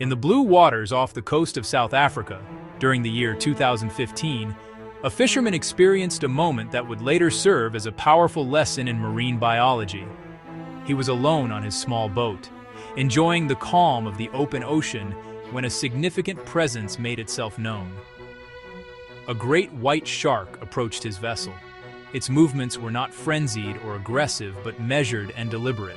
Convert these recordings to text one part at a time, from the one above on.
In the blue waters off the coast of South Africa, during the year 2015, a fisherman experienced a moment that would later serve as a powerful lesson in marine biology. He was alone on his small boat, enjoying the calm of the open ocean when a significant presence made itself known. A great white shark approached his vessel. Its movements were not frenzied or aggressive, but measured and deliberate.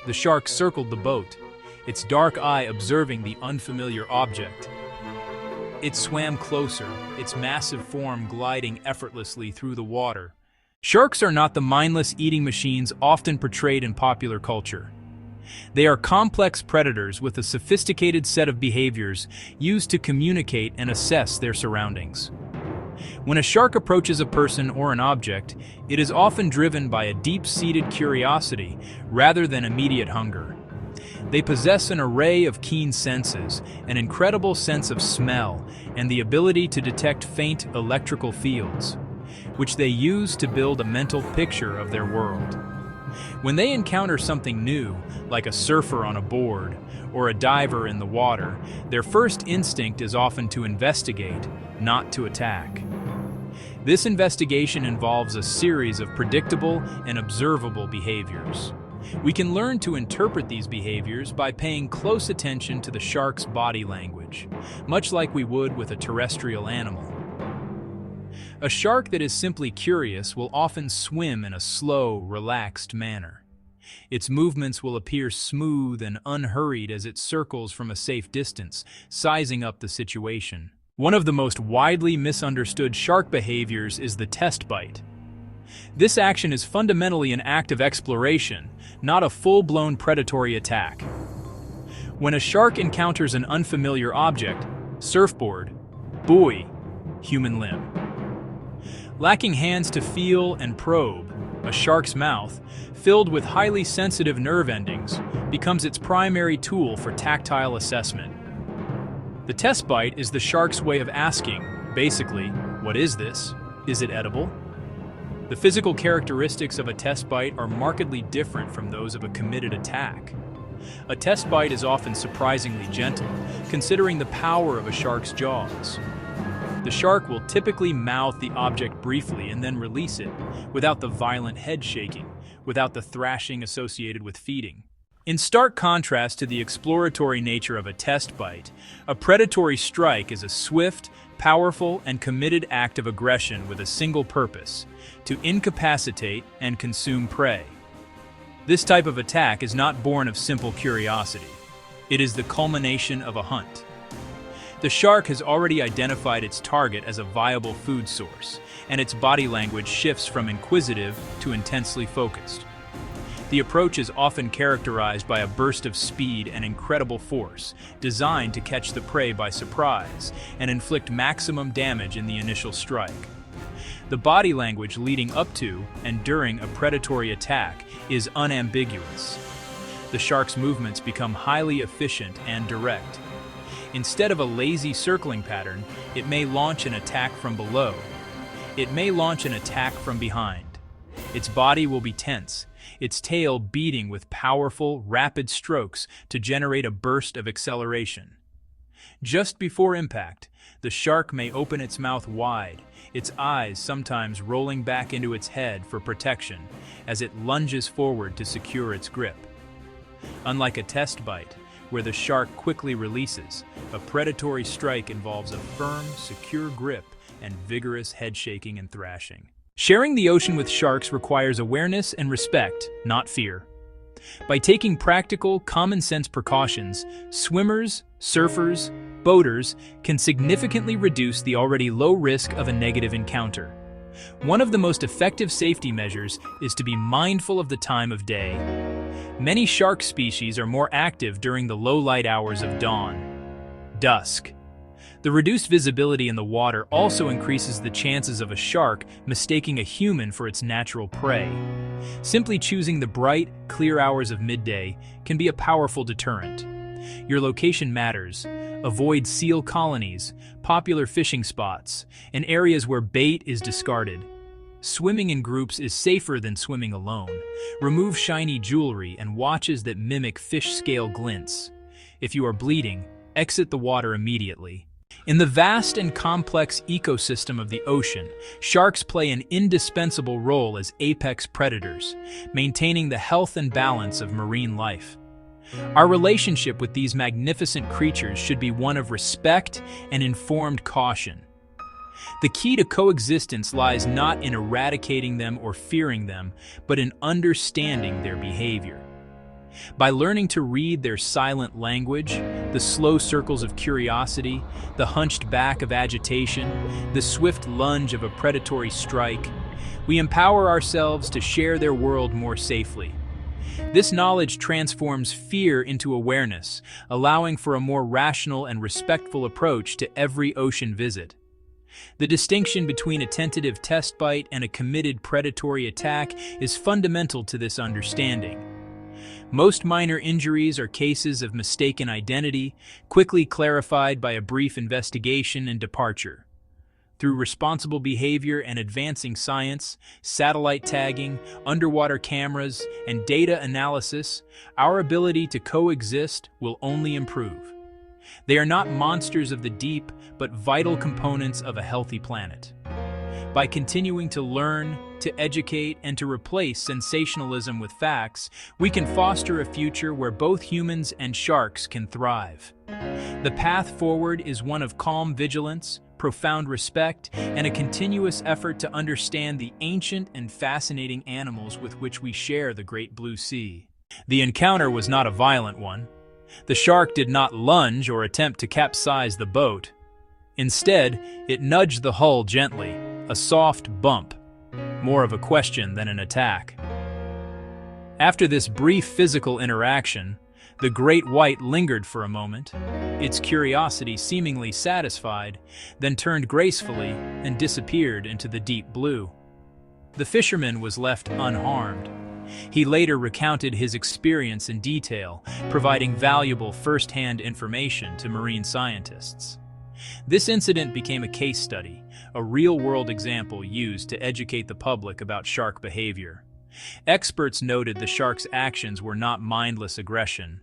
The shark circled the boat, its dark eye observing the unfamiliar object. It swam closer, its massive form gliding effortlessly through the water. Sharks are not the mindless eating machines often portrayed in popular culture. They are complex predators with a sophisticated set of behaviors used to communicate and assess their surroundings. When a shark approaches a person or an object, it is often driven by a deep-seated curiosity rather than immediate hunger. They possess an array of keen senses, an incredible sense of smell, and the ability to detect faint electrical fields, which they use to build a mental picture of their world. When they encounter something new, like a surfer on a board or a diver in the water, their first instinct is often to investigate, not to attack. This investigation involves a series of predictable and observable behaviors. We can learn to interpret these behaviors by paying close attention to the shark's body language, much like we would with a terrestrial animal. A shark that is simply curious will often swim in a slow, relaxed manner. Its movements will appear smooth and unhurried as it circles from a safe distance, sizing up the situation. One of the most widely misunderstood shark behaviors is the test bite. This action is fundamentally an act of exploration, not a full-blown predatory attack. When a shark encounters an unfamiliar object, surfboard, buoy, human limb. Lacking hands to feel and probe, a shark's mouth, filled with highly sensitive nerve endings, becomes its primary tool for tactile assessment. The test bite is the shark's way of asking, basically, what is this? Is it edible? The physical characteristics of a test bite are markedly different from those of a committed attack. A test bite is often surprisingly gentle, considering the power of a shark's jaws. The shark will typically mouth the object briefly and then release it, without the violent head shaking, without the thrashing associated with feeding. In stark contrast to the exploratory nature of a test bite, a predatory strike is a swift, powerful, and committed act of aggression with a single purpose: to incapacitate and consume prey. This type of attack is not born of simple curiosity. It is the culmination of a hunt. The shark has already identified its target as a viable food source, and its body language shifts from inquisitive to intensely focused. The approach is often characterized by a burst of speed and incredible force, designed to catch the prey by surprise and inflict maximum damage in the initial strike. The body language leading up to and during a predatory attack is unambiguous. The shark's movements become highly efficient and direct. Instead of a lazy circling pattern, it may launch an attack from below. It may launch an attack from behind. Its body will be tense, its tail beating with powerful, rapid strokes to generate a burst of acceleration. Just before impact, the shark may open its mouth wide, its eyes sometimes rolling back into its head for protection as it lunges forward to secure its grip. Unlike a test bite, where the shark quickly releases, a predatory strike involves a firm, secure grip and vigorous head shaking and thrashing. Sharing the ocean with sharks requires awareness and respect, not fear. By taking practical, common-sense precautions, swimmers, surfers, boaters can significantly reduce the already low risk of a negative encounter. One of the most effective safety measures is to be mindful of the time of day. Many shark species are more active during the low light hours of dawn, dusk. The reduced visibility in the water also increases the chances of a shark mistaking a human for its natural prey. Simply choosing the bright, clear hours of midday can be a powerful deterrent. Your location matters. Avoid seal colonies, popular fishing spots, and areas where bait is discarded. Swimming in groups is safer than swimming alone. Remove shiny jewelry and watches that mimic fish scale glints. If you are bleeding, exit the water immediately. In the vast and complex ecosystem of the ocean, sharks play an indispensable role as apex predators, maintaining the health and balance of marine life. Our relationship with these magnificent creatures should be one of respect and informed caution. The key to coexistence lies not in eradicating them or fearing them, but in understanding their behavior. By learning to read their silent language, the slow circles of curiosity, the hunched back of agitation, the swift lunge of a predatory strike, we empower ourselves to share their world more safely. This knowledge transforms fear into awareness, allowing for a more rational and respectful approach to every ocean visit. The distinction between a tentative test bite and a committed predatory attack is fundamental to this understanding. Most minor injuries are cases of mistaken identity, quickly clarified by a brief investigation and departure. Through responsible behavior and advancing science, satellite tagging, underwater cameras, and data analysis, our ability to coexist will only improve. They are not monsters of the deep, but vital components of a healthy planet. By continuing to learn, to educate, and to replace sensationalism with facts, we can foster a future where both humans and sharks can thrive. The path forward is one of calm vigilance, profound respect, and a continuous effort to understand the ancient and fascinating animals with which we share the great blue sea. The encounter was not a violent one. The shark did not lunge or attempt to capsize the boat. Instead, it nudged the hull gently, a soft bump, more of a question than an attack. After this brief physical interaction, the great white lingered for a moment, its curiosity seemingly satisfied, then turned gracefully and disappeared into the deep blue. The fisherman was left unharmed. He later recounted his experience in detail, providing valuable first-hand information to marine scientists. This incident became a case study, a real-world example used to educate the public about shark behavior. Experts noted the shark's actions were not mindless aggression.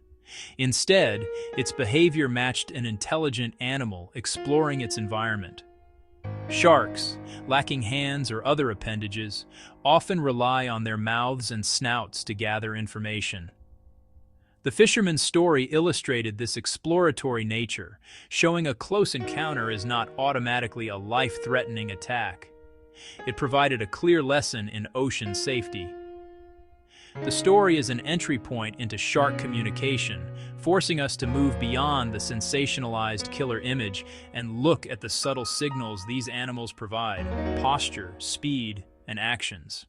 Instead, its behavior matched an intelligent animal exploring its environment. Sharks, lacking hands or other appendages, often rely on their mouths and snouts to gather information. The fisherman's story illustrated this exploratory nature, showing a close encounter is not automatically a life-threatening attack. It provided a clear lesson in ocean safety. The story is an entry point into shark communication, forcing us to move beyond the sensationalized killer image and look at the subtle signals these animals provide: posture, speed, and actions.